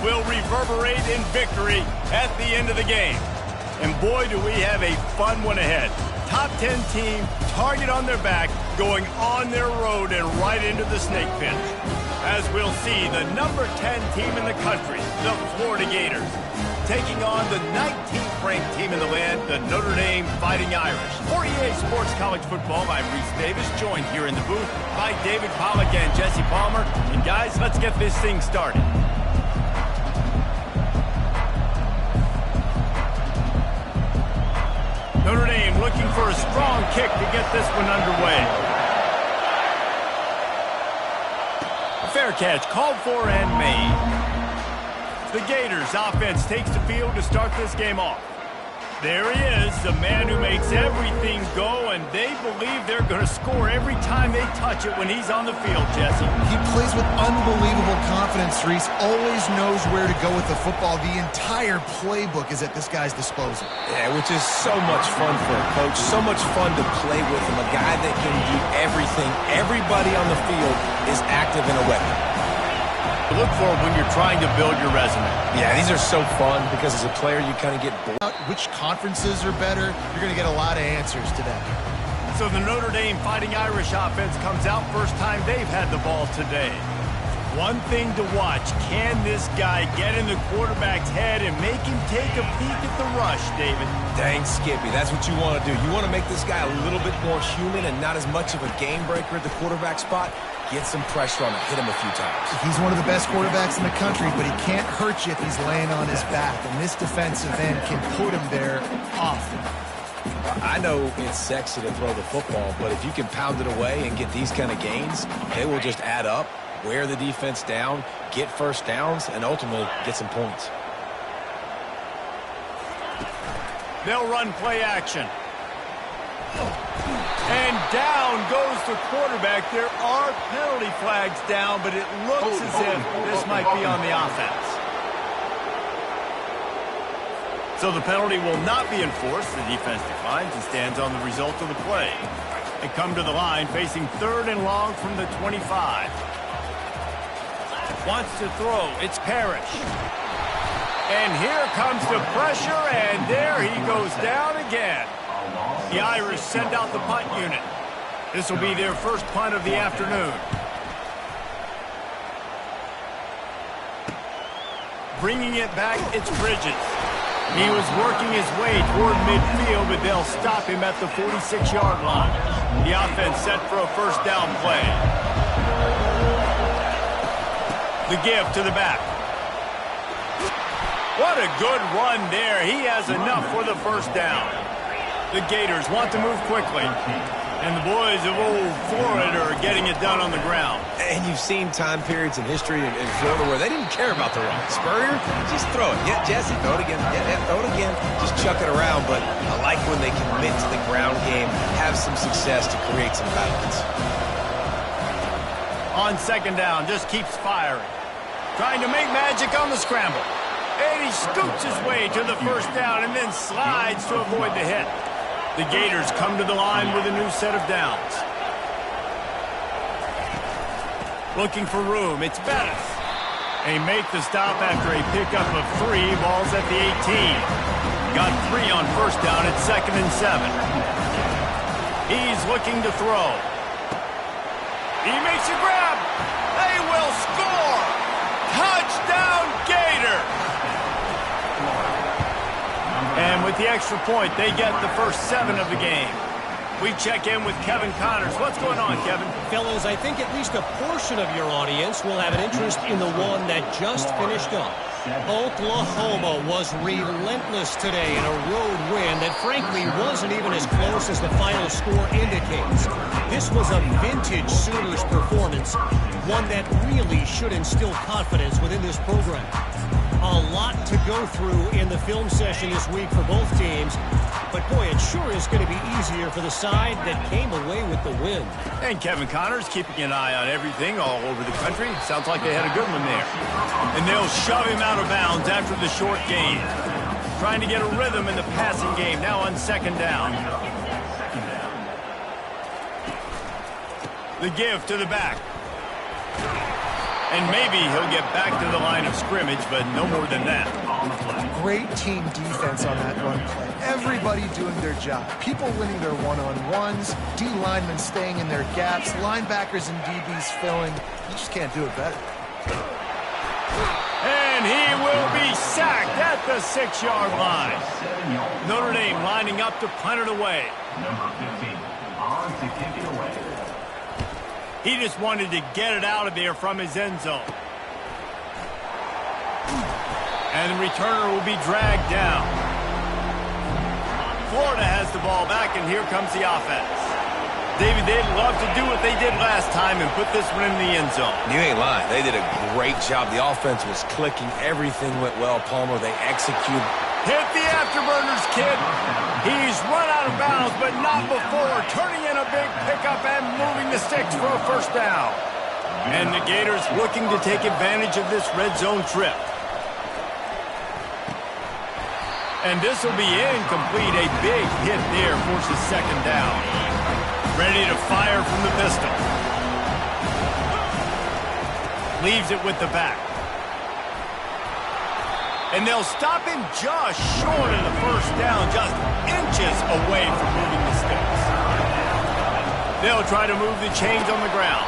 will reverberate in victory at the end of the game. And boy, do we have a fun one ahead. Top 10 team, target on their back, going on their road and right into the snake pit. As we'll see, the number 10 team in the country, the Florida Gators, taking on the 19th ranked team in the land, the Notre Dame Fighting Irish. For EA Sports College Football, I'm Reese Davis, joined here in the booth by David Pollack and Jesse Palmer. And guys, let's get this thing started. Notre Dame looking for a strong kick to get this one underway. A fair catch called for and made. The Gators offense takes the field to start this game off. There he is, the man who makes everything go, and they believe they're going to score every time they touch it when he's on the field, Jesse. He plays with unbelievable confidence, Reese. Always knows where to go with the football. The entire playbook is at this guy's disposal. Yeah, which is so much fun for a coach. So much fun to play with him. A guy that can do everything. Everybody on the field is active and a weapon. Look for it when you're trying to build your resume. Yeah, these are so fun because as a player, you kind of get bored. Which conferences are better? You're going to get a lot of answers to that. So the Notre Dame Fighting Irish offense comes out first time they've had the ball today. One thing to watch, can this guy get in the quarterback's head and make him take a peek at the rush, David? Dang, Skippy, that's what you want to do. You want to make this guy a little bit more human and not as much of a game breaker at the quarterback spot. Get some pressure on him, hit him a few times. He's one of the best quarterbacks in the country, but he can't hurt you if he's laying on his back, and this defensive end can put him there often. I know it's sexy to throw the football, but if you can pound it away and get these kind of gains, they will just add up, wear the defense down, get first downs, and ultimately get some points. They'll run play action. And down goes the quarterback. There are penalty flags down, but it looks as if this might be on the offense. So the penalty will not be enforced. The defense declines and stands on the result of the play. They come to the line facing 3rd and long from the 25. Wants to throw. It's Parrish. And here comes the pressure, and there he goes down again. The Irish send out the punt unit. This will be their first punt of the afternoon. Bringing it back, it's Bridges. He was working his way toward midfield, but they'll stop him at the 46-yard line. The offense set for a first down play. The give to the back. What a good run there. He has enough for the first down. The Gators want to move quickly, and the boys of old Florida are getting it done on the ground. And you've seen time periods in history in Florida where they didn't care about the run. Spurrier, just throw it. Yeah, Jesse, throw it again. Yeah, throw it again. Just chuck it around, but I like when they commit to the ground game, have some success to create some balance. On second down, just keeps firing. Trying to make magic on the scramble. And he scoots his way to the first down and then slides to avoid the hit. The Gators come to the line with a new set of downs. Looking for room, it's Bettis. They make the stop after a pickup of 3, balls at the 18. Got 3 on first down at 2nd and 7. He's looking to throw. He makes a grab. They will score. Touchdown, Gator. And with the extra point, they get the first 7 of the game. We check in with Kevin Connors. What's going on, Kevin? Fellas, I think at least a portion of your audience will have an interest in the one that just finished up. Oklahoma was relentless today in a road win that frankly wasn't even as close as the final score indicates. This was a vintage Sooners performance, one that really should instill confidence within this program. A lot to go through in the film session this week for both teams, but boy, it sure is going to be easier for the side that came away with the win. And Kevin Connors keeping an eye on everything all over the country. Sounds like they had a good one there. And they'll shove him out of bounds after the short gain. Trying to get a rhythm in the passing game, now on second down. The give to the back. And maybe he'll get back to the line of scrimmage, but no more than that. Great team defense on that run play. Everybody doing their job. People winning their one-on-ones, D linemen staying in their gaps, linebackers and DBs filling. You just can't do it better. And he will be sacked at the 6-yard line. Notre Dame lining up to punt it away. Number 15, on to kick it away. He just wanted to get it out of there from his end zone. And the returner will be dragged down. Florida has the ball back, and here comes the offense. David, they'd love to do what they did last time and put this one in the end zone. You ain't lying. They did a great job. The offense was clicking. Everything went well, Palmer. They executed. Hit the afterburners, kid. He's run out of bounds, but not before turning in a big pickup and moving the sticks for a first down. And the Gators looking to take advantage of this red zone trip. And this will be incomplete. A big hit there forces second down. Ready to fire from the pistol. Leaves it with the back. And they'll stop him just short of the first down, just inches away from moving the sticks. They'll try to move the chains on the ground.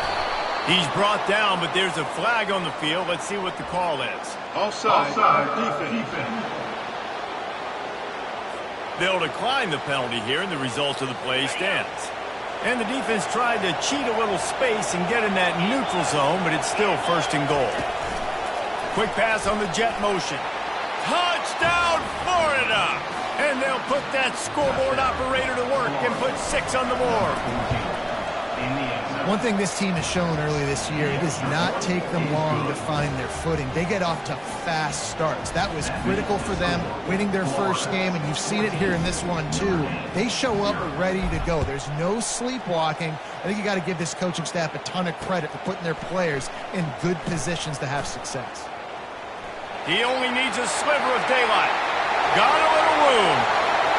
He's brought down, but there's a flag on the field. Let's see what the call is. Offside, defense. They'll decline the penalty here, and the result of the play stands. And the defense tried to cheat a little space and get in that neutral zone, but it's still first and goal. Quick pass on the jet motion. Touchdown, Florida! And they'll put that scoreboard operator to work and put 6 on the board. One thing this team has shown early this year, it does not take them long to find their footing. They get off to fast starts. That was critical for them, winning their first game, and you've seen it here in this one too. They show up ready to go. There's no sleepwalking. I think you got to give this coaching staff a ton of credit for putting their players in good positions to have success. He only needs a sliver of daylight. Got a little room.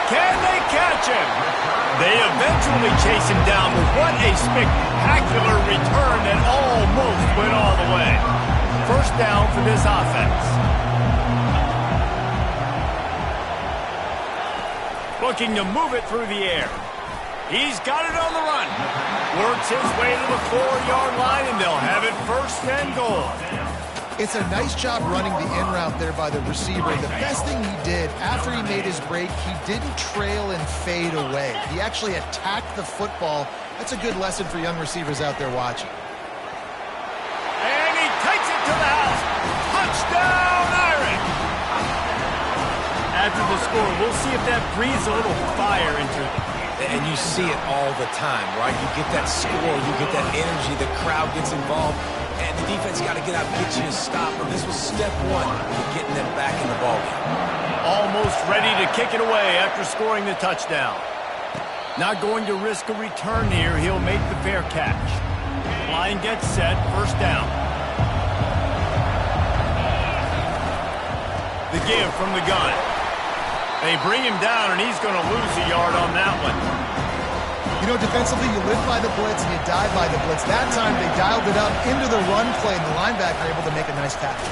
Can they catch him? They eventually chase him down, but what a spectacular return that almost went all the way. First down for this offense. Looking to move it through the air. He's got it on the run. Works his way to the 4-yard line, and they'll have it first and goal. It's a nice job running the in route there by the receiver. The best thing he did after he made his break, he didn't trail and fade away. He actually attacked the football. That's a good lesson for young receivers out there watching. And he takes it to the house. Touchdown, Irish! After the score, we'll see if that breathes a little fire into it. And you see it all the time, right? You get that score, you get that energy, the crowd gets involved. And the defense got to get out and get you a stop. And this was step one to getting them back in the ballgame. Almost ready to kick it away after scoring the touchdown. Not going to risk a return here. He'll make the fair catch. Line gets set. First down. The give from the gun. They bring him down, and he's going to lose a yard on that one. You know, defensively, you live by the blitz and you die by the blitz. That time, they dialed it up into the run play, and the linebacker able to make a nice catch.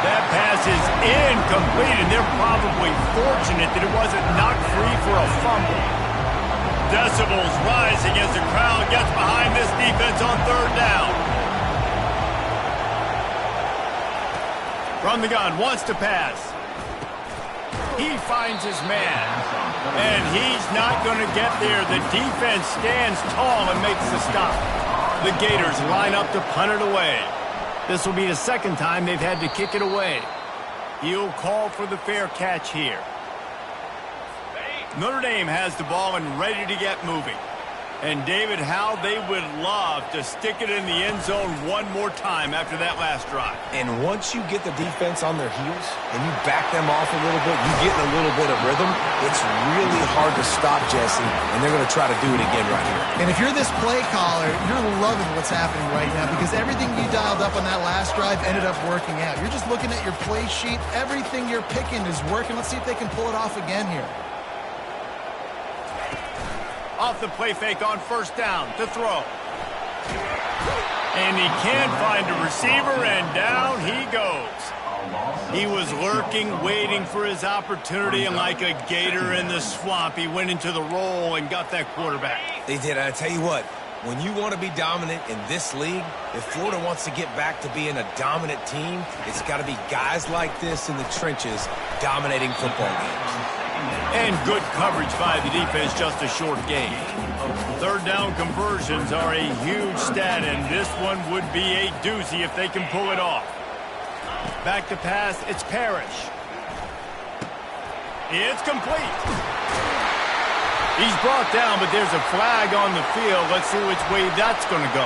That pass is incomplete, and they're probably fortunate that it wasn't knocked free for a fumble. Decibels rising as the crowd gets behind this defense on third down. From the gun, wants to pass. He finds his man, and he's not going to get there. The defense stands tall and makes the stop. The Gators line up to punt it away. This will be the second time they've had to kick it away. He'll call for the fair catch here. Notre Dame has the ball and ready to get moving. And David, how they would love to stick it in the end zone one more time after that last drive. And once you get the defense on their heels and you back them off a little bit, you get in a little bit of rhythm, it's really hard to stop, Jesse, and they're going to try to do it again right here. And if you're this play caller, you're loving what's happening right now because everything you dialed up on that last drive ended up working out. You're just looking at your play sheet. Everything you're picking is working. Let's see if they can pull it off again here. Off the play fake on first down to throw. And he can't find a receiver, and down he goes. He was lurking, waiting for his opportunity, and like a gator in the swamp, he went into the roll and got that quarterback. They did. I tell you what, when you want to be dominant in this league, if Florida wants to get back to being a dominant team, it's got to be guys like this in the trenches dominating football games. And good coverage by the defense, just a short gain. Third down conversions are a huge stat, and this one would be a doozy if they can pull it off. Back to pass, it's Parrish. It's complete. He's brought down, but there's a flag on the field. Let's see which way that's going to go.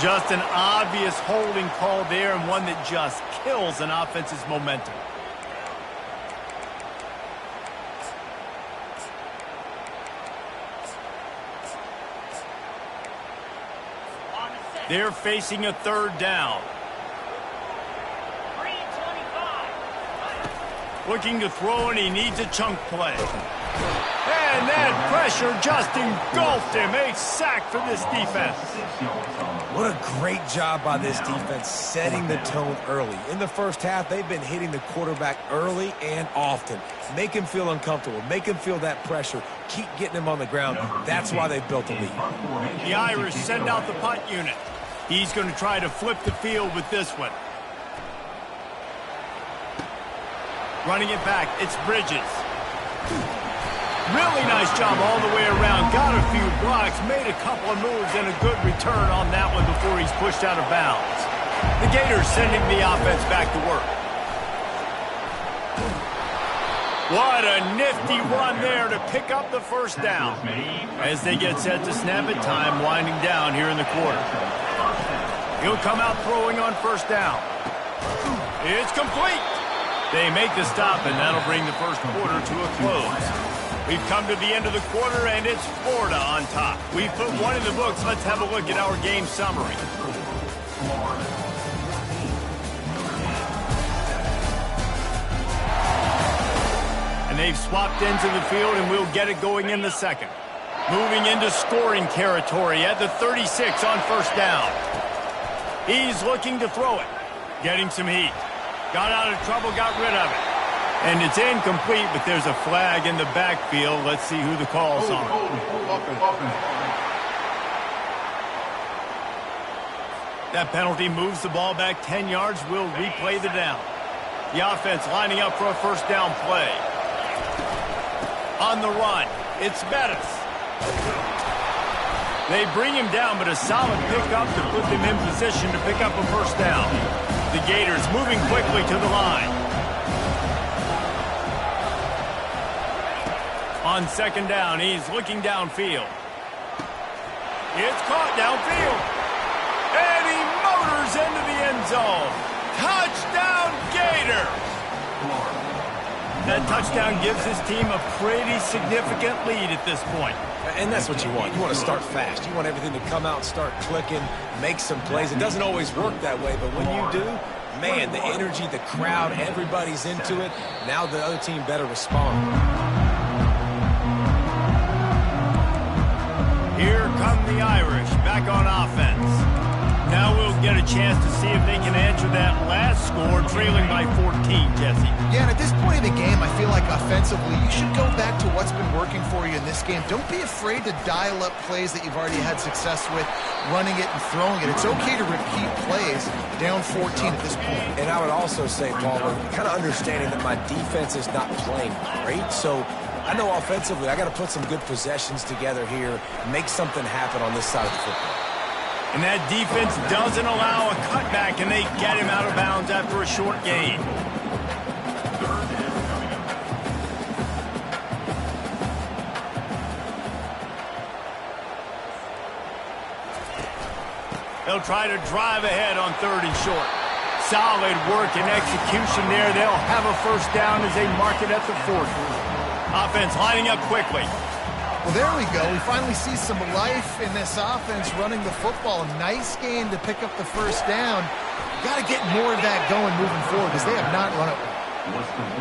Just an obvious holding call there, and one that just kills an offense's momentum. They're facing a third down. Looking to throw, and he needs a chunk play. And that pressure just engulfed him. A sack for this defense. What a great job by this defense setting the tone early. In the first half, they've been hitting the quarterback early and often. Make him feel uncomfortable. Make him feel that pressure. Keep getting him on the ground. That's why they've built a lead. The Irish send out the punt unit. He's going to try to flip the field with this one. Running it back, it's Bridges. Really nice job all the way around. Got a few blocks, made a couple of moves, and a good return on that one before he's pushed out of bounds. The Gators sending the offense back to work. What a nifty run there to pick up the first down. As they get set to snap it, time winding down here in the quarter. He'll come out throwing on first down. It's complete. They make the stop, and that'll bring the first quarter to a close. We've come to the end of the quarter, and it's Florida on top. We've put one in the books. Let's have a look at our game summary. And they've swapped into the field, and we'll get it going in the second. Moving into scoring territory at the 36 on first down. He's looking to throw it. Getting some heat. Got out of trouble, got rid of it. And it's incomplete, but there's a flag in the backfield. Let's see who the call's on. That penalty moves the ball back 10 yards. We'll replay the down. The offense lining up for a first down play. On the run, it's Bettis. They bring him down, but a solid pickup to put them in position to pick up a first down. The Gators moving quickly to the line. On second down, he's looking downfield. It's caught downfield. And he motors into the end zone. Touchdown, Gator! That touchdown gives his team a pretty significant lead at this point. And that's what you want. You want to start fast. You want everything to come out and start clicking, make some plays. It doesn't always work that way, but when you do, man, the energy, the crowd, everybody's into it. Now the other team better respond. Here come the Irish back on offense. Now we'll get a chance to see if they can answer that last score, trailing by 14, Jesse. Yeah, and at this point in the game, I feel like offensively, you should go back to what's been working for you in this game. Don't be afraid to dial up plays that you've already had success with, running it and throwing it. It's okay to repeat plays down 14 at this point. And I would also say, Paul, kind of understanding that my defense is not playing great, so I know offensively I got to put some good possessions together here, make something happen on this side of the football. And that defense doesn't allow a cutback, and they get him out of bounds after a short gain. They'll try to drive ahead on third and short. Solid work and execution there. They'll have a first down as they mark it at the 40. Offense lining up quickly. Well, there we go. We finally see some life in this offense running the football. Nice game to pick up the first down. Got to get more of that going moving forward because they have not run it well.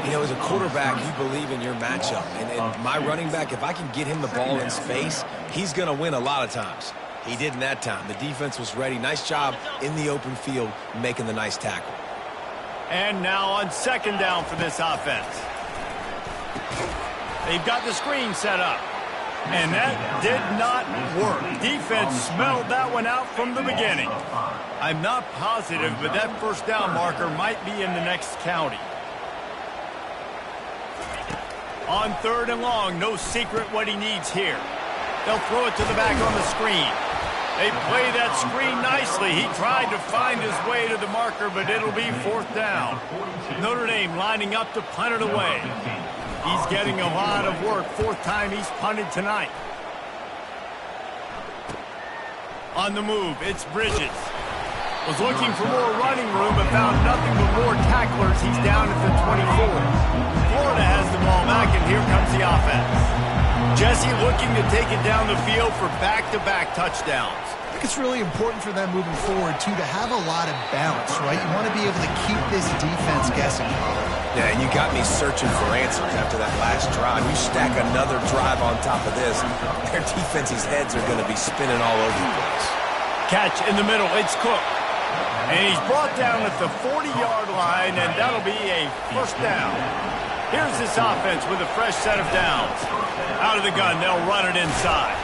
You know, as a quarterback, you believe in your matchup. And my running back, if I can get him the ball in space, he's going to win a lot of times. He didn't that time. The defense was ready. Nice job in the open field making the nice tackle. And now on second down for this offense. They've got the screen set up. And that did not work. Defense smelled that one out from the beginning. I'm not positive, but that first down marker might be in the next county. On third and long, no secret what he needs here. They'll throw it to the back on the screen. They play that screen nicely. He tried to find his way to the marker, but it'll be fourth down. Notre Dame lining up to punt it away. He's getting a lot of work. Fourth time he's punted tonight. On the move, it's Bridges. Was looking for more running room, but found nothing but more tacklers. He's down at the 24. Florida has the ball back, and here comes the offense. Jesse looking to take it down the field for back-to-back touchdowns. I think it's really important for them moving forward, too, to have a lot of balance, right? You want to be able to keep this defense guessing. Yeah, and you got me searching for answers after that last drive. You stack another drive on top of this, their defense's heads are going to be spinning all over the place. Catch in the middle, it's Cook. And he's brought down at the 40-yard line, and that'll be a first down. Here's this offense with a fresh set of downs. Out of the gun, they'll run it inside.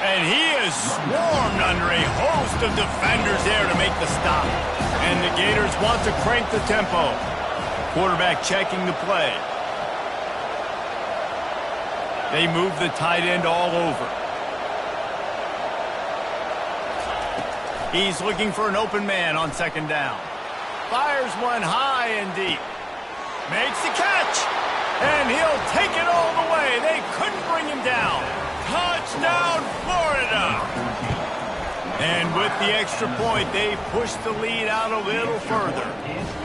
And he is swarmed under a host of defenders there to make the stop. And the Gators want to crank the tempo. Quarterback checking the play. They move the tight end all over. He's looking for an open man on second down. Fires one high and deep. Makes the catch. And he'll take it all the way. They couldn't bring him down. Touchdown, Florida. And with the extra point, they push the lead out a little further.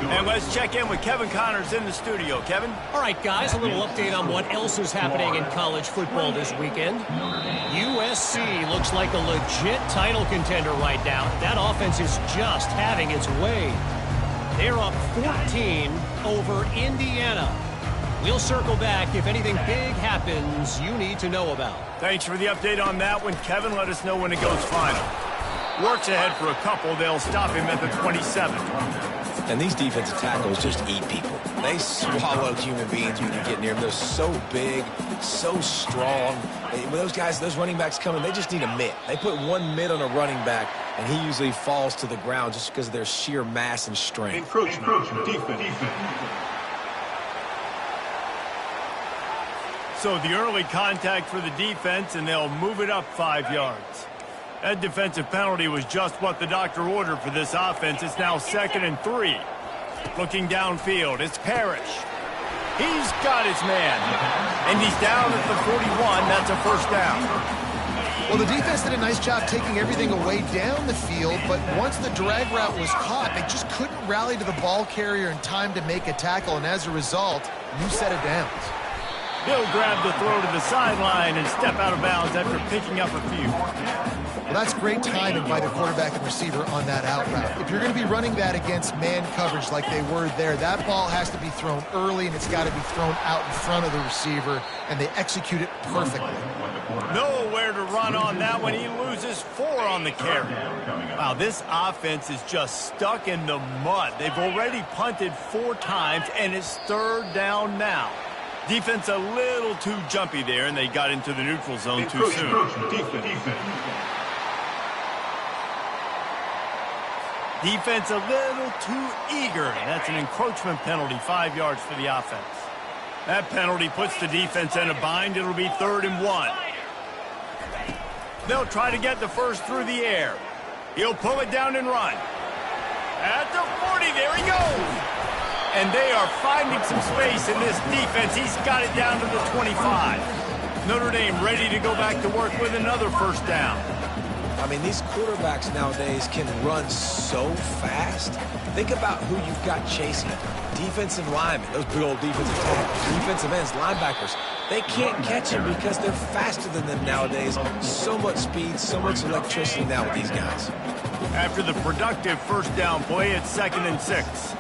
And let's check in with Kevin Connors in the studio. Kevin? All right, guys, a little update on what else is happening in college football this weekend. USC looks like a legit title contender right now. That offense is just having its way. They're up 14 over Indiana. We'll circle back if anything big happens you need to know about. Thanks for the update on that one, Kevin. Let us know when it goes final. Works ahead for a couple. They'll stop him at the 27. And these defensive tackles just eat people. They swallow human beings when you get near them. They're so big, so strong. When those guys, those running backs come in, they just need a mitt. They put one mitt on a running back, and he usually falls to the ground just because of their sheer mass and strength. Encroachment. Defense. So the early contact for the defense, and they'll move it up 5 yards. That defensive penalty was just what the doctor ordered for this offense. It's now 2nd and 3. Looking downfield, it's Parrish. He's got his man. And he's down at the 41. That's a first down. Well, the defense did a nice job taking everything away down the field, but once the drag route was caught, they just couldn't rally to the ball carrier in time to make a tackle, and as a result, new set of downs. He'll grab the throw to the sideline and step out of bounds after picking up a few. Well, that's great timing by the quarterback and receiver on that out route. If you're going to be running that against man coverage like they were there, that ball has to be thrown early, and it's got to be thrown out in front of the receiver, and they execute it perfectly. Nowhere to run on that one. He loses 4 on the carry. Wow, this offense is just stuck in the mud. They've already punted 4 times, and it's 3rd down now. Defense a little too jumpy there, and they got into the neutral zone too soon. Defense a little too eager. That's an encroachment penalty, 5 yards for the offense. That penalty puts the defense in a bind. It'll be 3rd and 1. They'll try to get the first through the air. He'll pull it down and run. At the 40, there he goes. And they are finding some space in this defense. He's got it down to the 25. Notre Dame ready to go back to work with another first down. I mean, these quarterbacks nowadays can run so fast. Think about who you've got chasing. Defensive linemen, those big old defensive tackles, defensive ends, linebackers. They can't catch him because they're faster than them nowadays. So much speed, so much electricity now with these guys. After the productive first down play, it's 2nd and 6.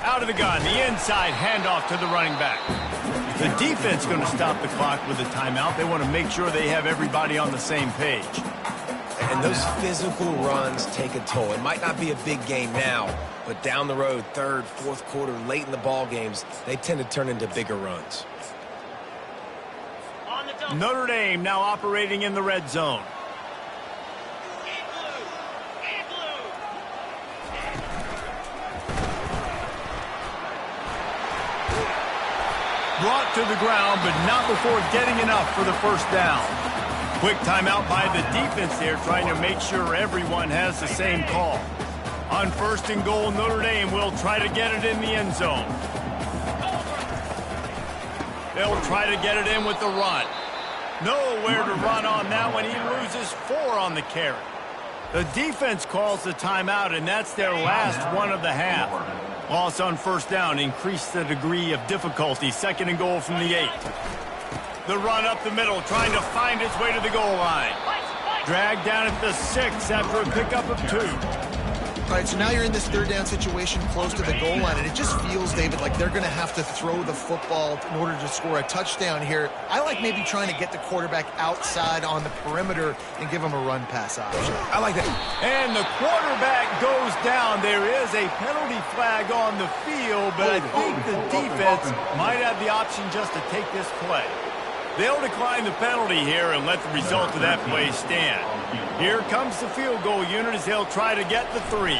Out of the gun, the inside handoff to the running back. The defense going to stop the clock with a timeout. They want to make sure they have everybody on the same page. And those physical runs take a toll. It might not be a big game now, but down the road, third, fourth quarter, late in the ball games, they tend to turn into bigger runs. Notre Dame now operating in the red zone. Brought to the ground, but not before getting enough for the first down. Quick timeout by the defense there, trying to make sure everyone has the same call. On first and goal, Notre Dame will try to get it in the end zone. They'll try to get it in with the run. Nowhere to run on that one. He loses 4 on the carry. The defense calls the timeout, and that's their last one of the half. Loss on first down increased the degree of difficulty. Second and goal from the 8. The run up the middle, trying to find its way to the goal line. Dragged down at the 6 after a pickup of 2. All right, so now you're in this third down situation close to the goal line, and it just feels, David, like they're going to have to throw the football in order to score a touchdown here. I like maybe trying to get the quarterback outside on the perimeter and give him a run-pass option. I like that. And the quarterback goes down. There is a penalty flag on the field, but I think the defense might have the option just to take this play. They'll decline the penalty here and let the result of that play stand. Here comes the field goal unit as they'll try to get the 3.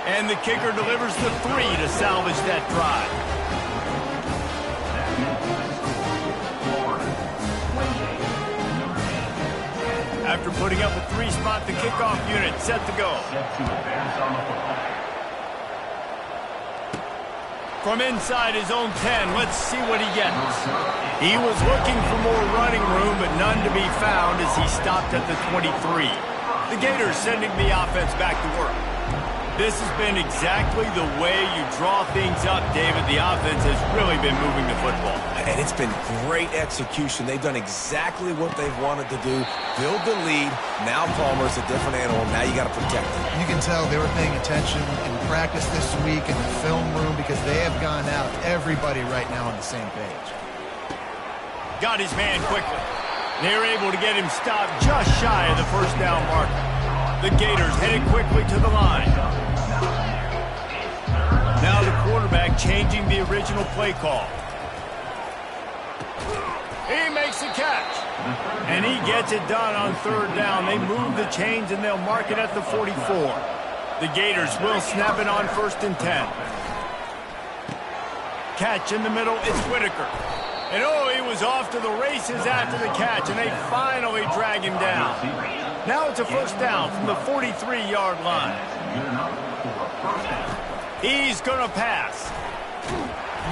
And the kicker delivers the 3 to salvage that drive. After putting up a 3 spot, the kickoff unit set to go. From inside his own 10, let's see what he gets. He was looking for more running room, but none to be found as he stopped at the 23. The Gators sending the offense back to work. This has been exactly the way you draw things up, David. The offense has really been moving the football. And it's been great execution. They've done exactly what they've wanted to do. Build the lead. Now Palmer's a different animal. Now you got to protect him. You can tell they were paying attention in practice this week in the film room because they have gone out, everybody right now on the same page. Got his man quickly. They're able to get him stopped just shy of the first down marker. The Gators headed quickly to the line. Now the quarterback changing the original play call. He makes the catch. And he gets it done on third down. They move the chains and they'll mark it at the 44. The Gators will snap it on first and 10. Catch in the middle, it's Whitaker. And oh, he was off to the races after the catch, and they finally drag him down. Now it's a first down from the 43-yard line. He's going to pass.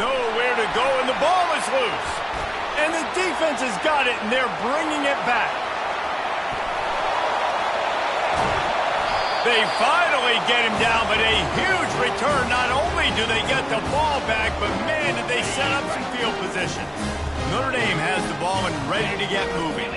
Nowhere to go, and the ball is loose. And the defense has got it, and they're bringing it back. They finally get him down, but a huge return. Not only do they get the ball back, but man, did they set up some field position. Notre Dame has the ball and ready to get moving.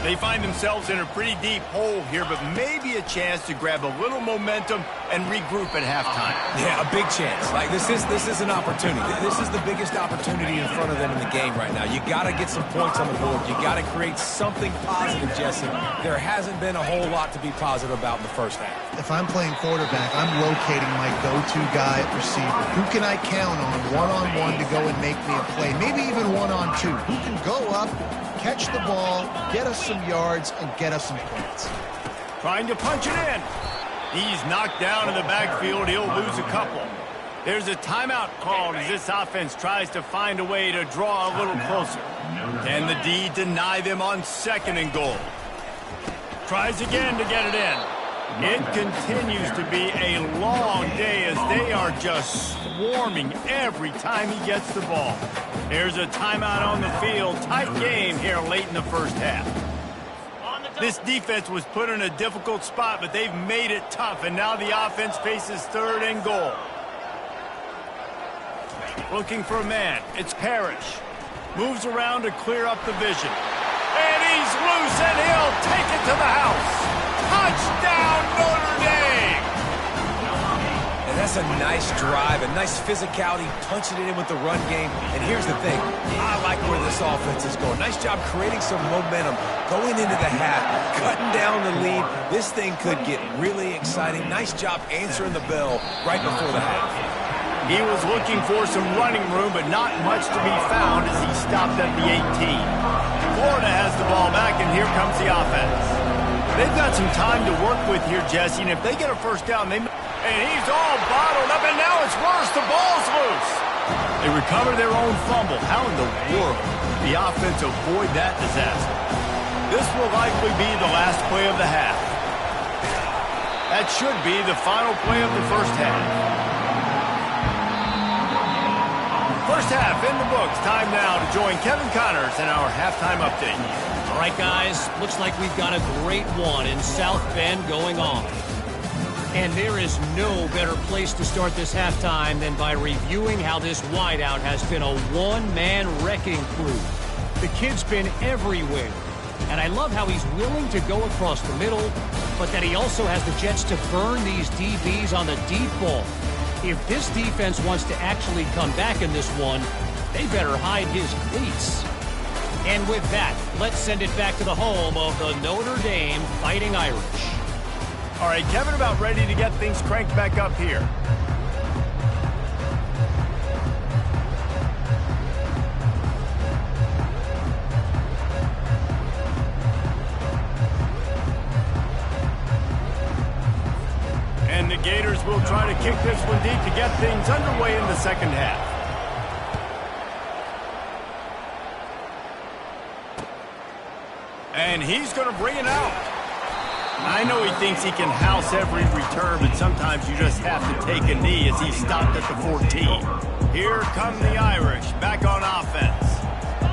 They find themselves in a pretty deep hole here, but maybe a chance to grab a little momentum and regroup at halftime. Yeah, a big chance. Like this is an opportunity. This is the biggest opportunity in front of them in the game right now. You got to get some points on the board. You got to create something positive, Jesse. There hasn't been a whole lot to be positive about in the first half. If I'm playing quarterback, I'm locating my go-to guy at receiver. Who can I count on one-on-one to go and make me a play? Maybe even one-on-two. Who can go up, catch the ball, get us some yards, and get us some points. Trying to punch it in. He's knocked down in the backfield. He'll lose a couple. There's a timeout called as this offense tries to find a way to draw a little closer. Can the D deny them on second and goal? Tries again to get it in. It continues to be a long day as they are just swarming every time he gets the ball. There's a timeout on the field. Tight game here late in the first half. This defense was put in a difficult spot, but they've made it tough, and now the offense faces third and goal. Looking for a man. It's Parrish. Moves around to clear up the vision. And he's loose, and he'll take it to the house. Touchdown, Notre Dame! And that's a nice nice drive, a nice physicality, punching it in with the run game. And here's the thing, I like where this offense is going. Nice job creating some momentum, going into the half, cutting down the lead. This thing could get really exciting. Nice job answering the bell right before the half. He was looking for some running room, but not much to be found as he stopped at the 18. Florida has the ball back, and here comes the offense. They've got some time to work with here, Jesse, and if they get a first down, and he's all bottled up, and now it's worse. The ball's loose. They recover their own fumble. How in the world did the offense avoid that disaster? This will likely be the last play of the half. That should be the final play of the first half. First half in the books. Time now to join Kevin Connors in our halftime update. All right, guys, looks like we've got a great one in South Bend going on. And there is no better place to start this halftime than by reviewing how this wideout has been a one-man wrecking crew. The kid's been everywhere. And I love how he's willing to go across the middle, but that he also has the jets to burn these DBs on the deep ball. If this defense wants to actually come back in this one, they better hide his cleats. And with that, let's send it back to the home of the Notre Dame Fighting Irish. All right, Kevin, about ready to get things cranked back up here. And the Gators will try to kick this one deep to get things underway in the second half. And he's going to bring it out. I know he thinks he can house every return, but sometimes you just have to take a knee as he stopped at the 14. Here come the Irish back on offense.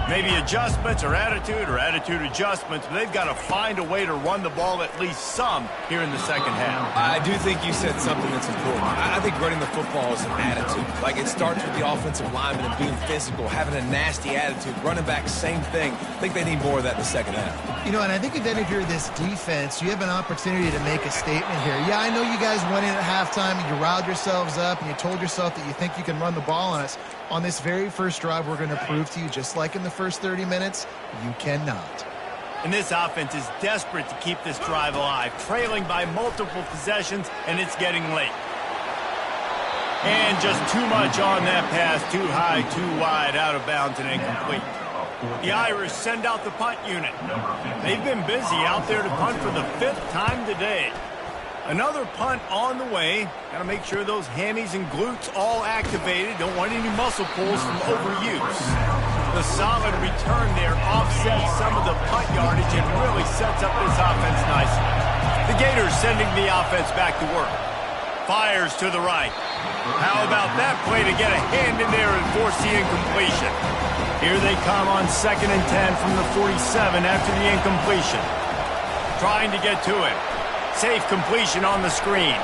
Maybe adjustments or attitude adjustments, but they've got to find a way to run the ball at least some here in the second half. I do think you said something that's important. I think running the football is an attitude. Like, it starts with the offensive lineman and being physical, having a nasty attitude. Running back, same thing. I think they need more of that in the second half. You know, and I think if you're this defense, you have an opportunity to make a statement here. Yeah, I know you guys went in at halftime and you riled yourselves up and you told yourself that you think you can run the ball on us. On this very first drive, we're going to prove to you, just like in the first 30 minutes, you cannot. And this offense is desperate to keep this drive alive, trailing by multiple possessions, and it's getting late. And just too much on that pass, too high, too wide, out of bounds, and incomplete. The Irish send out the punt unit. They've been busy out there to punt for the 5th time today. Another punt on the way. Got to make sure those hammies and glutes all activated. Don't want any muscle pulls from overuse. The solid return there offsets some of the punt yardage and really sets up this offense nicely. The Gators sending the offense back to work. Fires to the right. How about that play to get a hand in there and force the incompletion? Here they come on 2nd and 10 from the 47 after the incompletion. Trying to get to it. Safe completion on the screen.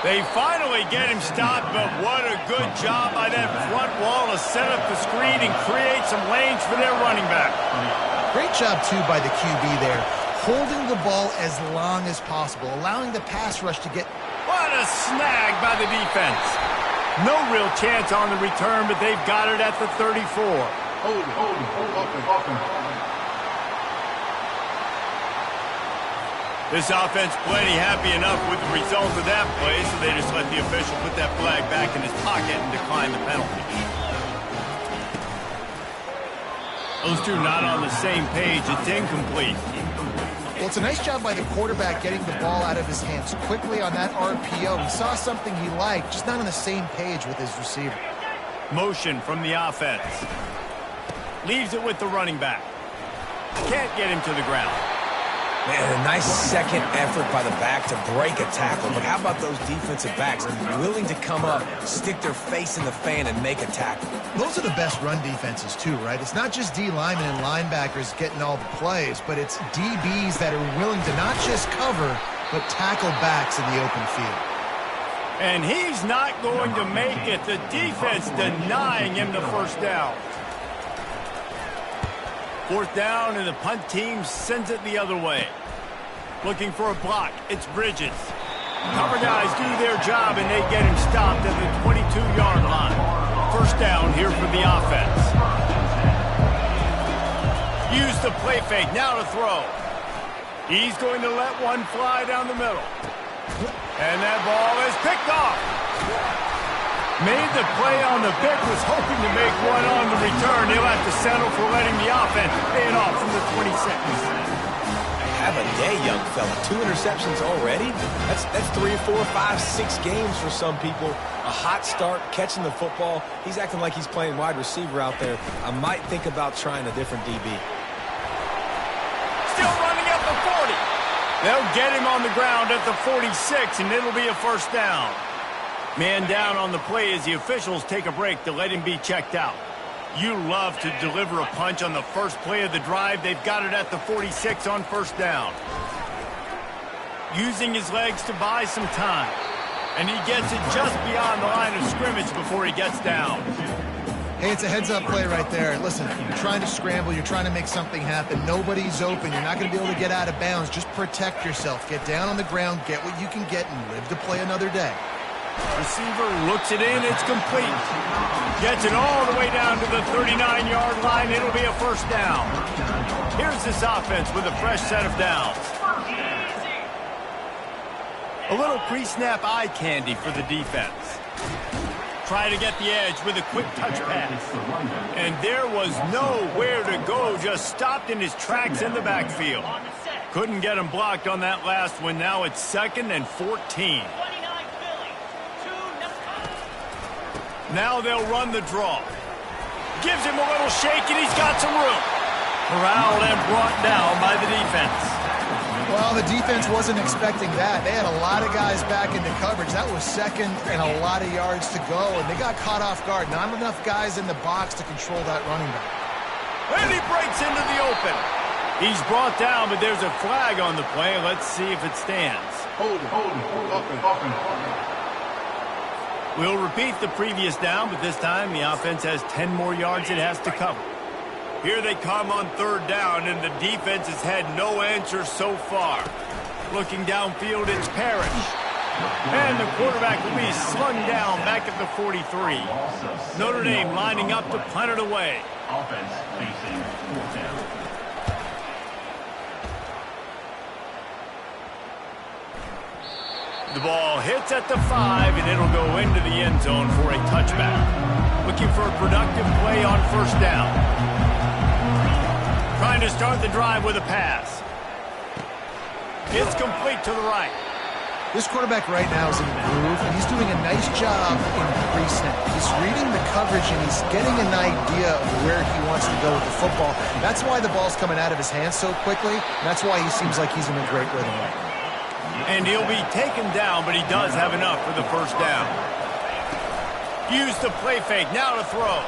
They finally get him stopped, but what a good job by that front wall to set up the screen and create some lanes for their running back. Great job, too, by the QB there. Holding the ball as long as possible, allowing the pass rush to get... What a snag by the defense. No real chance on the return, but they've got it at the 34. This offense plenty happy enough with the result of that play, so they just let the official put that flag back in his pocket and decline the penalty. Those two not on the same page. It's incomplete. Well, it's a nice job by the quarterback getting the ball out of his hands quickly on that RPO. He saw something he liked, just not on the same page with his receiver. Motion from the offense. Leaves it with the running back. Can't get him to the ground. Man, a nice second effort by the back to break a tackle. But how about those defensive backs willing to come up, stick their face in the fan, and make a tackle? Those are the best run defenses, too, right? It's not just D linemen and linebackers getting all the plays, but it's DBs that are willing to not just cover, but tackle backs in the open field. And he's not going to make it. The defense denying him the first down. 4th down, and the punt team sends it the other way. Looking for a block. It's Bridges. Cover guys do their job, and they get him stopped at the 22-yard line. First down here for the offense. Use the play fake, now to throw. He's going to let one fly down the middle. And that ball is picked off. Made the play on the pick, was hoping to make one on the return. He'll have to settle for letting the offense pay it off from the 26. Have a day, young fella. 2 interceptions already? That's 3, 4, 5, 6 games for some people. A hot start, catching the football. He's acting like he's playing wide receiver out there. I might think about trying a different DB. Still running at the 40. They'll get him on the ground at the 46, and it'll be a first down. Man down on the play as the officials take a break to let him be checked out. You love to deliver a punch on the first play of the drive. They've got it at the 46 on first down. Using his legs to buy some time. And he gets it just beyond the line of scrimmage before he gets down. Hey, it's a heads-up play right there. Listen, you're trying to scramble. You're trying to make something happen. Nobody's open. You're not going to be able to get out of bounds. Just protect yourself. Get down on the ground, get what you can get, and live to play another day. Receiver looks it in. It's complete. Gets it all the way down to the 39-yard line. It'll be a first down. Here's this offense with a fresh set of downs. A little pre-snap eye candy for the defense. Try to get the edge with a quick touch pass. And there was nowhere to go. Just stopped in his tracks in the backfield. Couldn't get him blocked on that last one. Now it's 2nd and 14. Now they'll run the draw. Gives him a little shake, and he's got some room. Corralled and brought down by the defense. Well, the defense wasn't expecting that. They had a lot of guys back into coverage. That was 2nd and a lot of yards to go, and they got caught off guard. Not enough guys in the box to control that running back. And he breaks into the open. He's brought down, but there's a flag on the play. Let's see if it stands. Hold up and We'll repeat the previous down, but this time the offense has 10 more yards it has to cover. Here they come on 3rd down, and the defense has had no answer so far. Looking downfield, it's Parrish. And the quarterback will be slung down back at the 43. Notre Dame lining up to punt it away. offense facing 4th down. The ball hits at the 5, and it'll go into the end zone for a touchback. Looking for a productive play on first down. Trying to start the drive with a pass. It's complete to the right. This quarterback right now is in the groove, and he's doing a nice job in pre-snap. He's reading the coverage, and he's getting an idea of where he wants to go with the football. That's why the ball's coming out of his hands so quickly, and that's why he seems like he's in a great rhythm right now. And he'll be taken down, but he does have enough for the first down. Use the play fake, now to throw.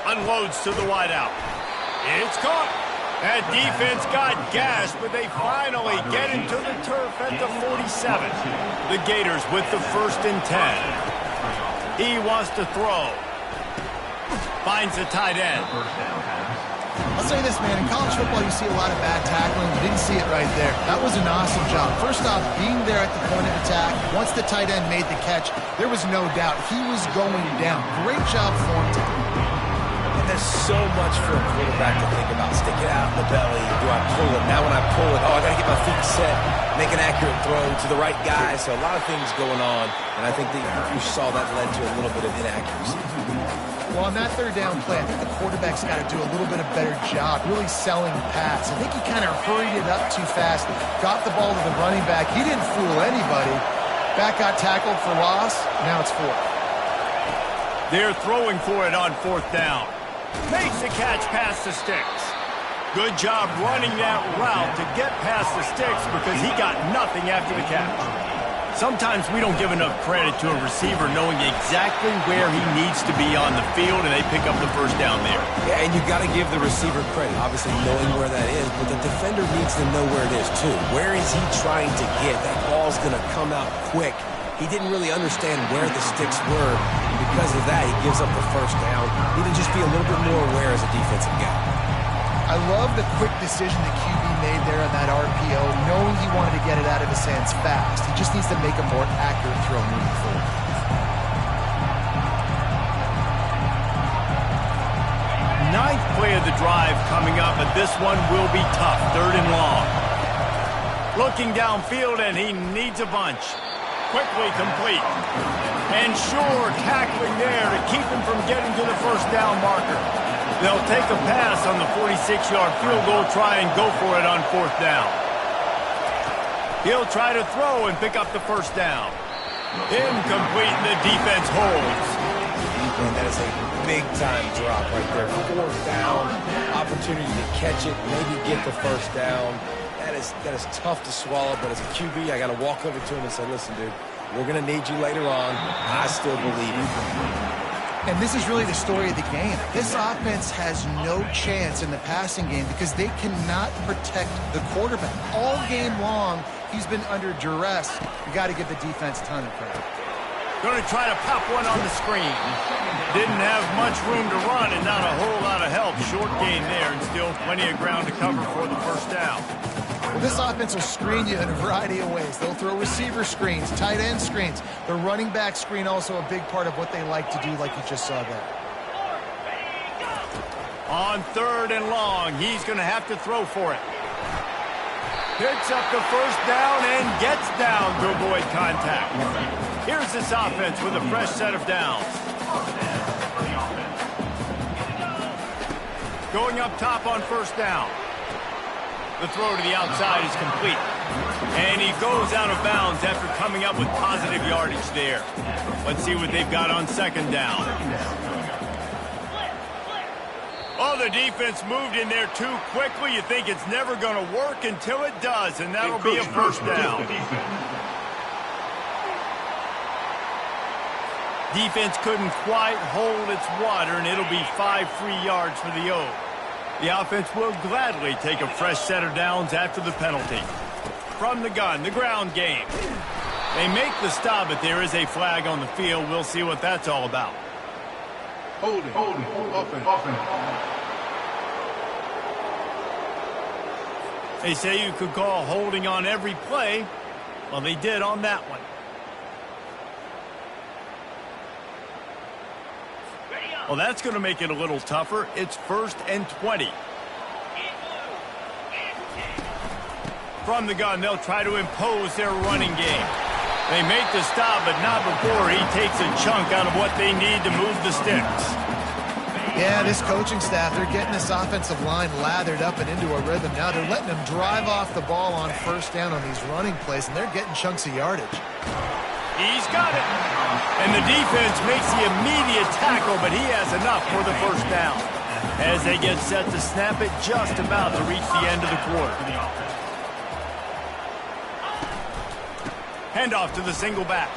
Unloads to the wideout. It's caught. That defense got gashed, but they finally get into the turf at the 47. The Gators with the 1st and 10. He wants to throw. Finds the tight end. I'll say this, man, in college football you see a lot of bad tackling. You didn't see it right there. That was an awesome job. First off, being there at the point of attack, once the tight end made the catch, there was no doubt he was going down. Great job for him. And there's so much for a quarterback to think about. Stick it out in the belly. Do I pull it? Now when I pull it, I got to get my feet set, make an accurate throw to the right guy. So a lot of things going on, and I think that you saw that led to a little bit of inaccuracy. Well, on that 3rd down play, I think the quarterback's got to do a little bit of better job really selling the pass. I think he kind of hurried it up too fast, got the ball to the running back. He didn't fool anybody. Back got tackled for loss. Now it's 4th. They're throwing for it on 4th down. Makes the catch past the sticks. Good job running that route to get past the sticks because he got nothing after the catch. Sometimes we don't give enough credit to a receiver knowing exactly where he needs to be on the field, and they pick up the first down there. Yeah, and you got to give the receiver credit, obviously knowing where that is, but the defender needs to know where it is too. Where is he trying to get? That ball's going to come out quick. He didn't really understand where the sticks were, and because of that, he gives up the first down. Need to just be a little bit more aware as a defensive guy. I love the quick decision that QB made there on that RPO, knowing he wanted to get it out of his hands fast. He just needs to make a more accurate throw moving forward. Ninth play of the drive coming up, but this one will be tough. 3rd and long. Looking downfield, and he needs a bunch. Quickly complete. And Shore tackling there to keep him from getting to the first down marker. They'll take a pass on the 46-yard field goal, try and go for it on 4th down. He'll try to throw and pick up the first down. Incomplete, and the defense holds. And that is a big-time drop right there. 4th down, opportunity to catch it, maybe get the first down. That is tough to swallow, but as a QB, I got to walk over to him and say, listen, dude, we're going to need you later on. I still believe you. And this is really the story of the game. This offense has no chance in the passing game because they cannot protect the quarterback. All game long, he's been under duress. You got to give the defense a ton of credit. Going to try to pop one on the screen. Didn't have much room to run and not a whole lot of help. Short gain there and still plenty of ground to cover for the first down. Well, this offense will screen you in a variety of ways. They'll throw receiver screens, tight end screens. The running back screen also a big part of what they like to do, like you just saw there. On 3rd and long, he's going to have to throw for it. Picks up the first down and gets down to avoid contact. Here's this offense with a fresh set of downs. Going up top on 1st down. The throw to the outside is complete. And he goes out of bounds after coming up with positive yardage there. Let's see what they've got on 2nd down. Oh, the defense moved in there too quickly. You think it's never going to work until it does, and that'll be a first down. Defense couldn't quite hold its water, and it'll be 5 free yards for the O. The offense will gladly take a fresh set of downs after the penalty. From the gun, the ground game. They make the stop, but there is a flag on the field. We'll see what that's all about. Holding, offense. They say you could call holding on every play. Well, they did on that one. Well, that's going to make it a little tougher. It's 1st and 20. From the gun, they'll try to impose their running game. They make the stop, but not before he takes a chunk out of what they need to move the sticks. Yeah, this coaching staff, they're getting this offensive line lathered up and into a rhythm. Now they're letting them drive off the ball on 1st down on these running plays, and they're getting chunks of yardage. He's got it. And the defense makes the immediate tackle, but he has enough for the first down. As they get set to snap it, just about to reach the end of the quarter. Handoff to the single back.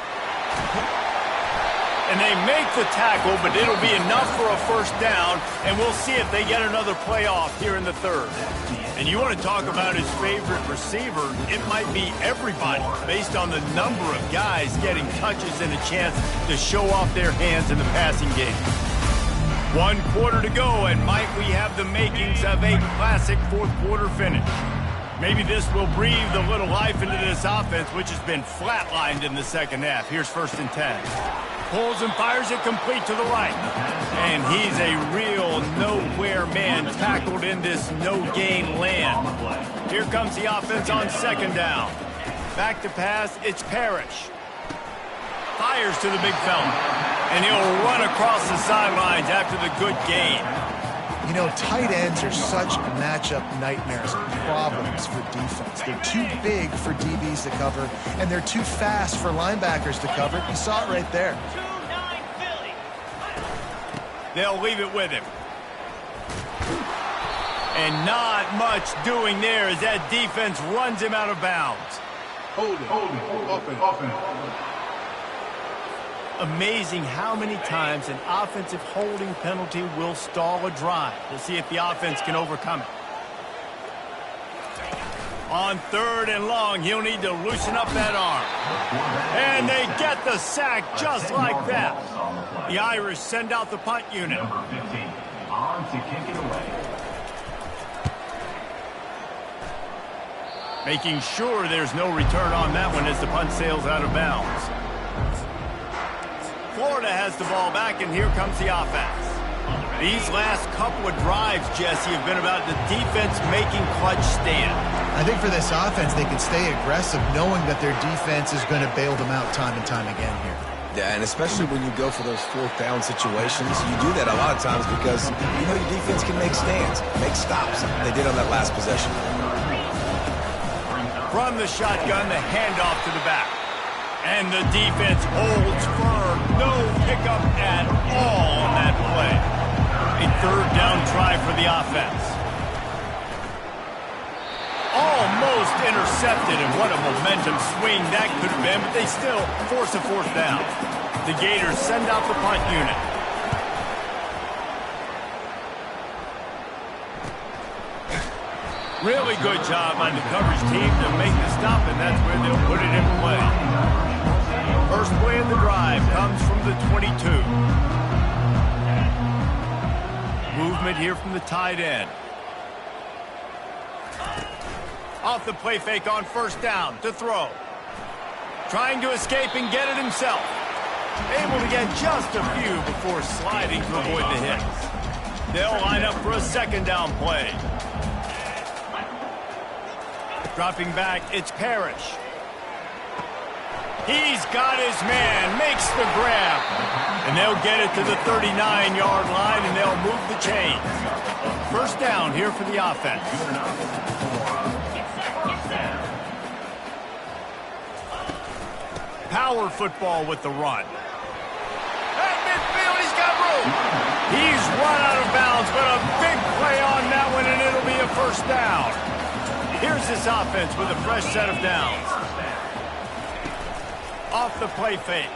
And they make the tackle, but it'll be enough for a first down, and we'll see if they get another play off here in the 3rd. And you want to talk about his favorite receiver, it might be everybody, based on the number of guys getting touches and a chance to show off their hands in the passing game. 1 quarter to go, and might we have the makings of a classic 4th quarter finish. Maybe this will breathe a little life into this offense, which has been flatlined in the 2nd half. Here's 1st and 10. Pulls and fires it complete to the right. And he's a real nowhere man tackled in this no-gain land. Here comes the offense on 2nd down. Back to pass, it's Parrish. Fires to the big fella. And he'll run across the sidelines after the good gain. You know, tight ends are such matchup nightmares and problems for defense. They're too big for DBs to cover, and they're too fast for linebackers to cover. You saw it right there. They'll leave it with him. And not much doing there as that defense runs him out of bounds. Holding, offense. Amazing how many times an offensive holding penalty will stall a drive. We'll see if the offense can overcome it. On 3rd and long, he'll need to loosen up that arm. And they get the sack just like that. The Irish send out the punt unit. Number 15, on to kick it away. Making sure there's no return on that one as the punt sails out of bounds. Florida has the ball back, and here comes the offense. These last couple of drives, Jesse, have been about the defense making clutch stand. I think for this offense, they can stay aggressive knowing that their defense is going to bail them out time and time again here. Yeah, and especially when you go for those fourth down situations, you do that a lot of times because you know your defense can make stands, make stops. They did on that last possession. From the shotgun, the handoff to the back. And the defense holds firm. No pickup at all on that play. A third down try for the offense. Almost intercepted, and what a momentum swing that could have been, but they still force a fourth down. The Gators send out the punt unit. Really good job on the coverage team to make the stop, and that's where they'll put it in play. First play of the drive comes from the 22. Movement here from the tight end. Off the play fake on first down to throw. Trying to escape and get it himself. Able to get just a few before sliding to avoid the hits. They'll line up for a second down play. Dropping back, it's Parrish. He's got his man, makes the grab. And they'll get it to the 39-yard line, and they'll move the chains. First down here for the offense. Power football with the run. At midfield, he's got room. He's run out of bounds, but a big play on that one, and it'll be a first down. Here's this offense with a fresh set of downs. Off the play fake.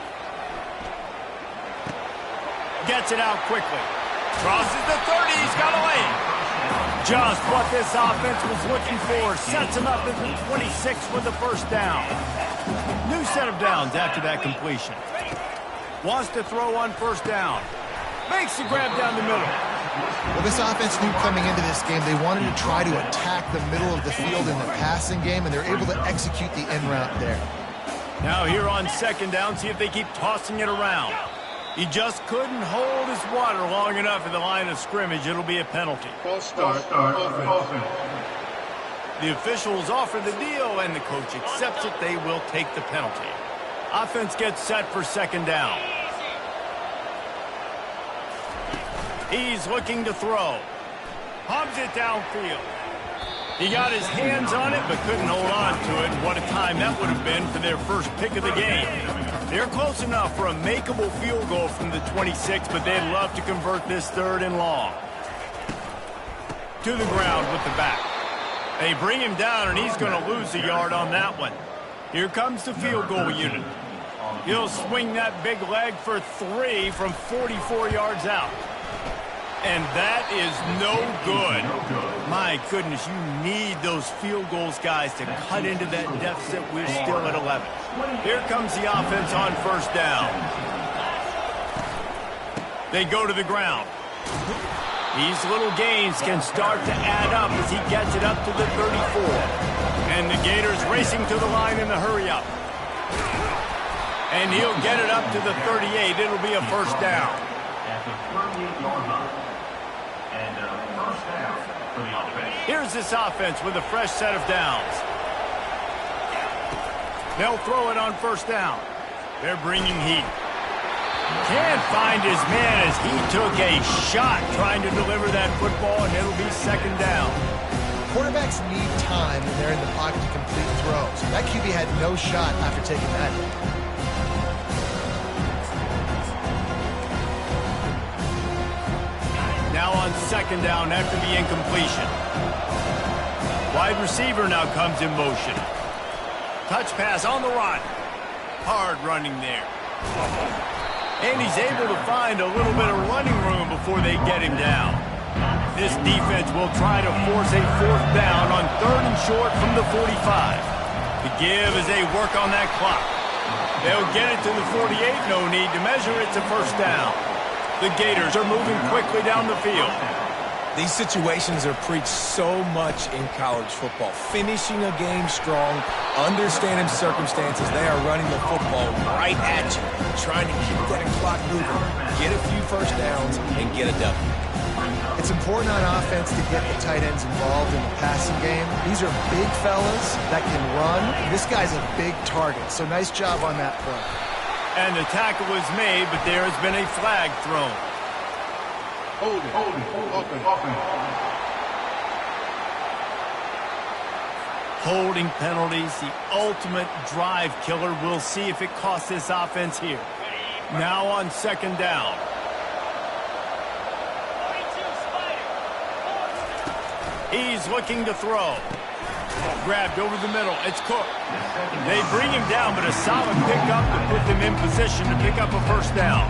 Gets it out quickly. Crosses the 30. He's got a lane. Just what this offense was looking for. Sets him up at the 26 with the first down. New set of downs after that completion. Wants to throw on first down. Makes the grab down the middle. Well, this offense knew coming into this game they wanted to try to attack the middle of the field in the passing game, and they're able to execute the end route there. Now here on second down, see if they keep tossing it around. He just couldn't hold his water long enough in the line of scrimmage. It'll be a penalty. False start. Offense. The officials offer the deal, and the coach accepts it. They will take the penalty. Offense gets set for second down. He's looking to throw. Hubs it downfield. He got his hands on it, but couldn't hold on to it. What a time that would have been for their first pick of the game. They're close enough for a makeable field goal from the 26, but they'd love to convert this third and long. To the ground with the back. They bring him down, and he's going to lose a yard on that one. Here comes the field goal unit. He'll swing that big leg for 3 from 44 yards out. And that is no good. My goodness, you need those field goals, guys, to cut into that deficit. We're still at 11. Here comes the offense on first down. They go to the ground. These little gains can start to add up as he gets it up to the 34. And the Gators racing to the line in the hurry-up. And he'll get it up to the 38. It'll be a first down. Here's this offense with a fresh set of downs. They'll throw it on first down. They're bringing heat. Can't find his man as he took a shot trying to deliver that football, and it'll be second down. Quarterbacks need time when they're in the pocket to complete throws. That QB had no shot after taking that hit. Now on second down after the incompletion. Wide receiver now comes in motion. Touch pass on the run. Hard running there. And he's able to find a little bit of running room before they get him down. This defense will try to force a fourth down on third and short from the 45. The give as they work on that clock. They'll get it to the 48. No need to measure. It's a first down. The Gators are moving quickly down the field. These situations are preached so much in college football. Finishing a game strong, understanding circumstances. They are running the football right at you, trying to keep that clock moving, get a few first downs, and get a W. It's important on offense to get the tight ends involved in the passing game. These are big fellas that can run. This guy's a big target, so nice job on that play. And the tackle was made, but there has been a flag thrown. Holding penalties, the ultimate drive killer. We'll see if it costs this offense here. Now on second down. He's looking to throw. Grabbed over the middle. It's Cook. They bring him down, but a solid pickup to put them in position to pick up a first down.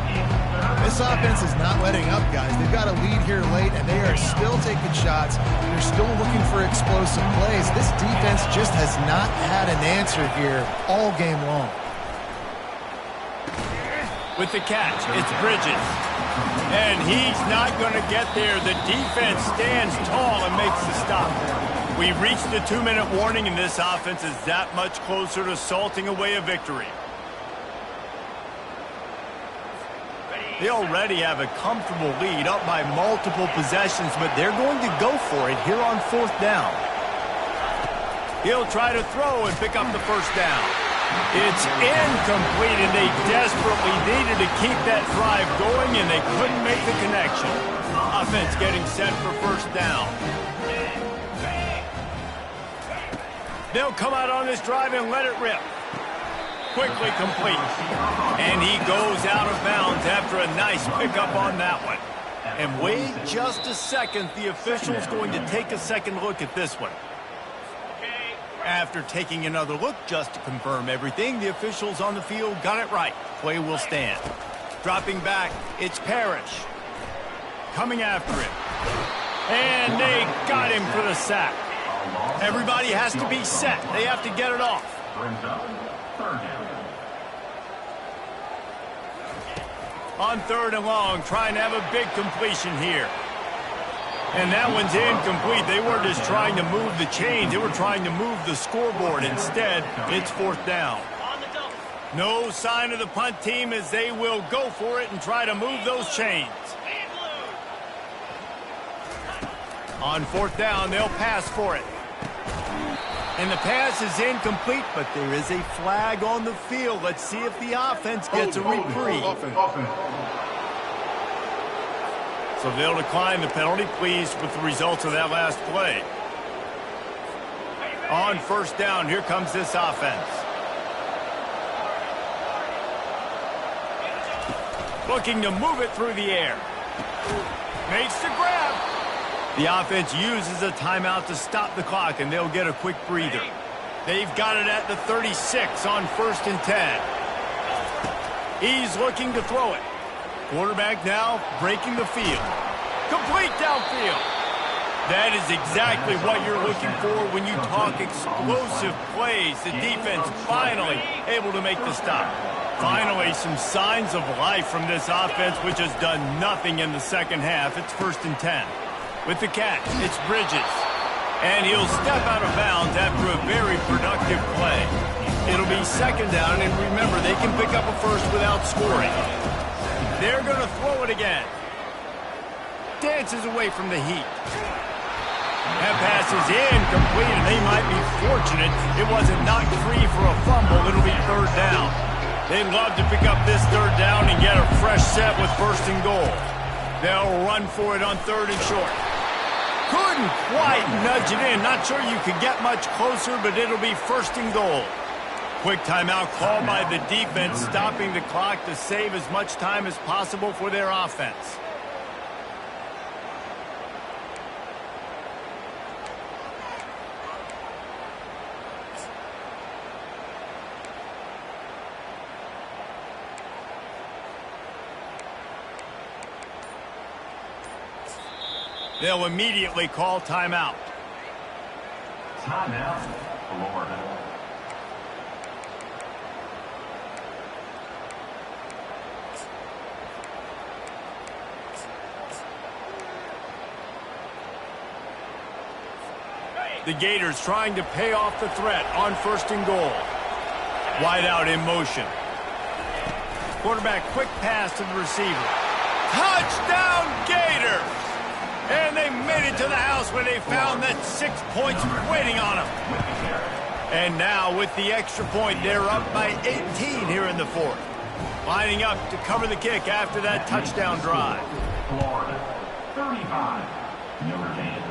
This offense is not letting up, guys. They've got a lead here late, and they are still taking shots. They're still looking for explosive plays. This defense just has not had an answer here all game long. With the catch, it's Bridges. And he's not going to get there. The defense stands tall and makes the stop. We reached the 2-minute warning, and this offense is that much closer to salting away a victory. They already have a comfortable lead, up by multiple possessions, but they're going to go for it here on fourth down. He'll try to throw and pick up the first down. It's incomplete, and they desperately needed to keep that drive going, and they couldn't make the connection. Offense getting set for first down. They'll come out on this drive and let it rip. Quickly complete. And he goes out of bounds after a nice pickup on that one. And wait just a second. The official's going to take a second look at this one. After taking another look just to confirm everything, the officials on the field got it right. Play will stand. Dropping back, it's Parrish. Coming after him. And they got him for the sack. Everybody has to be set. They have to get it off. On third and long, trying to have a big completion here. And that one's incomplete. They weren't just trying to move the chains. They were trying to move the scoreboard. Instead, it's fourth down. No sign of the punt team as they will go for it and try to move those chains. On fourth down, they'll pass for it. And the pass is incomplete, but there is a flag on the field. Let's see if the offense gets a reprieve. So they'll decline the penalty, pleased with the results of that last play. On first down, here comes this offense. Looking to move it through the air. Makes the grab. The offense uses a timeout to stop the clock, and they'll get a quick breather. They've got it at the 36 on first and 10. He's looking to throw it. Quarterback now breaking the field. Complete downfield. That is exactly what you're looking for when you talk explosive plays. The defense finally able to make the stop. Finally, some signs of life from this offense, which has done nothing in the second half. It's first and 10. With the catch, it's Bridges. And he'll step out of bounds after a very productive play. It'll be second down, and remember, they can pick up a first without scoring. They're going to throw it again. Dances away from the heat. That pass is incomplete, and they might be fortunate it wasn't knocked free for a fumble. It'll be third down. They'd love to pick up this third down and get a fresh set with first and goal. They'll run for it on third and short. Couldn't quite nudge it in. Not sure you could get much closer, but it'll be first and goal. Quick timeout called by the defense, stopping the clock to save as much time as possible for their offense. They'll immediately call timeout. Timeout, Florida. The Gators trying to pay off the threat on 1st and goal. Wide out in motion. Quarterback quick pass to the receiver. Touchdown Gators! And they made it to the house where they found that 6 points waiting on them. And now with the extra point, they're up by 18 here in the 4th. Lining up to cover the kick after that touchdown drive. Florida, 35. Notre Dame,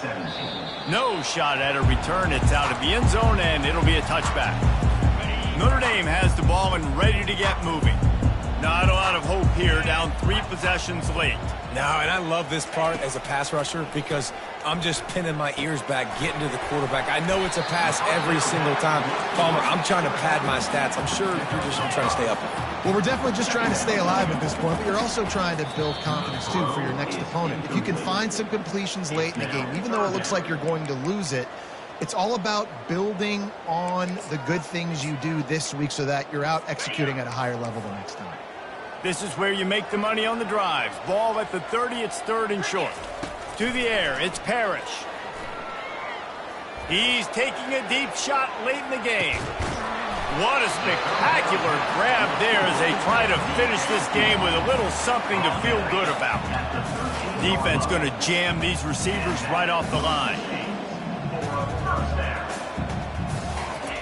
17. No shot at a return. It's out of the end zone, and it'll be a touchback. Notre Dame has the ball and ready to get moving. Not a lot of hope here, down 3 possessions late. No, and I love this part as a pass rusher because I'm just pinning my ears back, getting to the quarterback. I know it's a pass every single time. Palmer, I'm trying to pad my stats. I'm sure you're just trying to stay up. Well, we're definitely just trying to stay alive at this point, but you're also trying to build confidence, too, for your next opponent. If you can find some completions late in the game, even though it looks like you're going to lose it, it's all about building on the good things you do this week so that you're out executing at a higher level the next time. This is where you make the money on the drives. Ball at the 30, it's 3rd and short. To the air, it's Parrish. He's taking a deep shot late in the game. What a spectacular grab there as they try to finish this game with a little something to feel good about. Defense going to jam these receivers right off the line.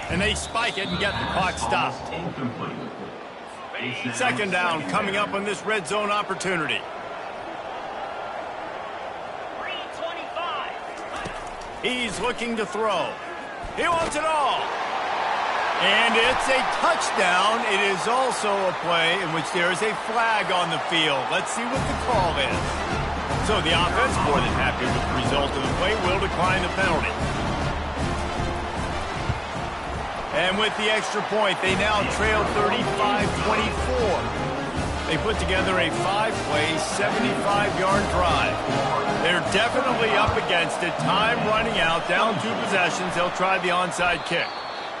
And they spike it and get the clock stopped. 2nd down coming up on this red zone opportunity. 3:25. He's looking to throw. He wants it all. And it's a touchdown. It is also a play in which there is a flag on the field. Let's see what the call is. So the offense, more than happy with the result of the play, will decline the penalty. And with the extra point, they now trail 35-24. They put together a 5-play, 75-yard drive. They're definitely up against it. Time running out, down 2 possessions. They'll try the onside kick.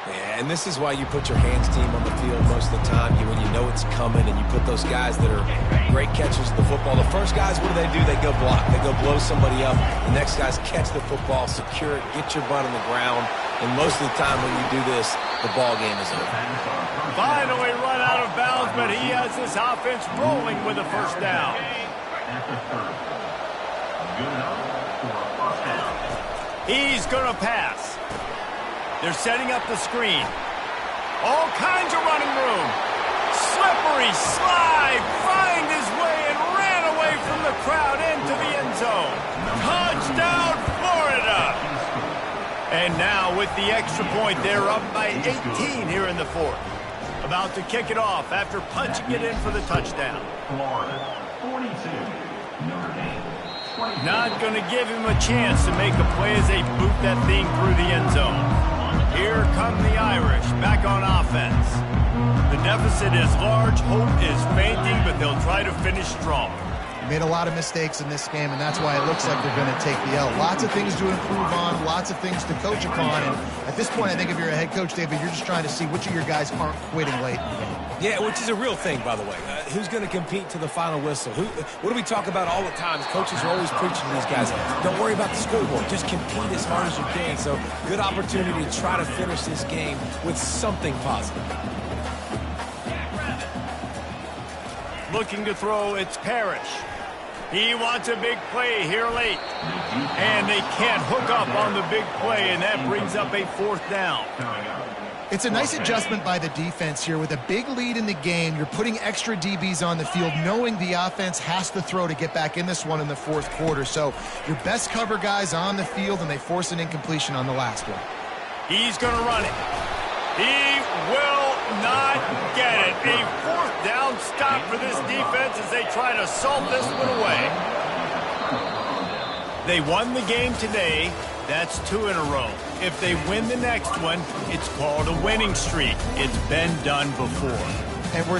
Yeah, and this is why you put your hands team on the field most of the time. When you know it's coming and you put those guys that are great catchers of the football. The first guys, what do? They go block. They go blow somebody up. The next guys catch the football, secure it, get your butt on the ground. And most of the time when you do this, the ball game is over. Finally run out of bounds, but he has this offense rolling with a 1st down. He's going to pass. They're setting up the screen. All kinds of running room. Slippery slide. Find his way and ran away from the crowd into the end zone. Touchdown, Florida. And now with the extra point, they're up by 18 here in the 4th. About to kick it off after punching it in for the touchdown. Florida, 42. Notre Dame, 20. Not going to give him a chance to make a play as they boot that thing through the end zone. Here come the Irish back on offense. The deficit is large, hope is fainting, but they'll try to finish strong. They made a lot of mistakes in this game, and that's why it looks like they're going to take the L. Lots of things to improve on, lots of things to coach upon, and at this point, I think if you're a head coach, David, you're just trying to see which of your guys aren't quitting late in the game. Yeah, which is a real thing, by the way. Who's going to compete to the final whistle? What do we talk about all the time? Coaches are always preaching to these guys. Don't worry about the scoreboard. Just compete as hard as you can. So, good opportunity to try to finish this game with something positive. Looking to throw, it's Parrish. He wants a big play here late. And they can't hook up on the big play, and that brings up a 4th down. It's a nice adjustment by the defense here. With a big lead in the game, you're putting extra DBs on the field, knowing the offense has to throw to get back in this one in the 4th quarter. So your best cover guys on the field, and they force an incompletion on the last one. He's going to run it. He will not get it. A 4th down stop for this defense as they try to salt this one away. They won the game today. That's 2 in a row. If they win the next one, it's called a winning streak. It's been done before. And we're